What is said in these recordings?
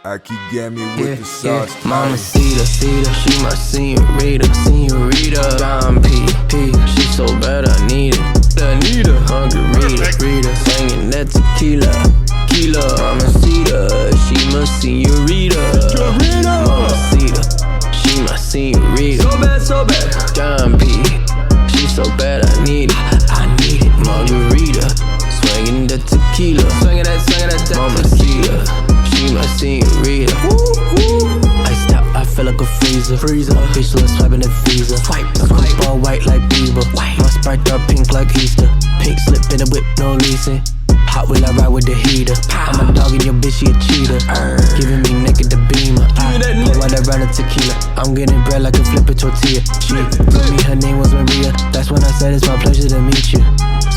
I keep getting me with the sauce. Mamacita, she my señorita, Don P, she so bad I need it. Margarita, singing that tequila. Mamacita, she my señorita. Mamacita, she my señorita. So bad. Don P, she so bad I need it. Margarita, swinging that tequila. Mamacita, she my señorita. Iced out, I feel like a freezer. Official swiping that visa. Swipe. All white like Beaver. My Sprite dark pink like Easter. Pink slip in the whip, no leasing. Hot will I ride with the heater. I'm a dog and your bitch, she a cheater. Giving me naked the beamer. Pour out that round of tequila. I'm getting bread like a flip a tortilla. She told me her name was Maria. That's when I said it's my pleasure to meet you.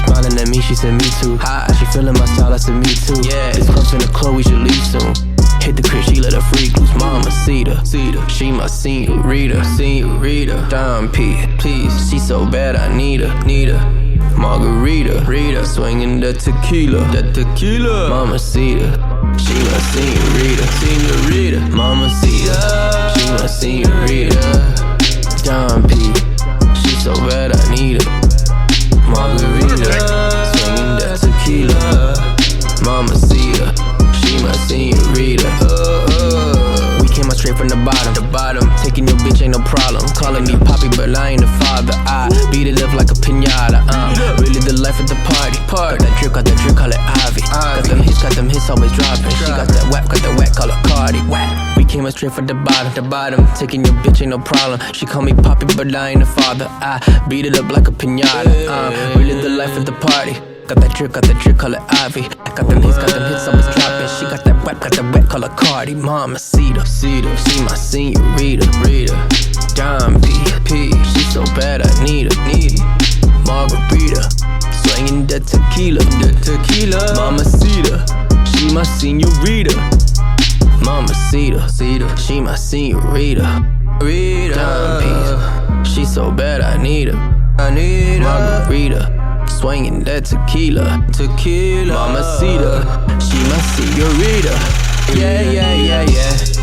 Smiling at me, she said me too. She feeling my style, I said me too. This club's in the club, we should leave soon. Hit the crib, she let her freak loose. Mamacita, she my señorita. Don P, please, she so bad I need her. Margarita, swinging the tequila. Mamacita, she my señorita. Mamacita, she my señorita. Don P, she so bad I need her. Margarita, swinging that tequila. Mamacita, she my señorita. We came out straight from the bottom. Taking your bitch ain't no problem. Calling me Poppy, but I ain't a father. I beat it up like a piñata. Really the life of the party. Got that drip, call it Ivy. Got them hits, always dropping. She got that whack, call it Cardi. We came out straight from the bottom. Taking your bitch ain't no problem. She call me Poppy, but I ain't a father. I beat it up like a piñata. Really the life of the party. Got that drip, call it Ivy. Got them hits, always dropping. She got that whack, call it Cardi. Mamacita, she my señorita. Don P, she so bad I need her. Margarita, swinging that tequila. Mamacita, she my señorita. Mamacita, she my señorita. Don P, she so bad I need her. Margarita, swinging that tequila. Mamacita, she my señorita. Yeah.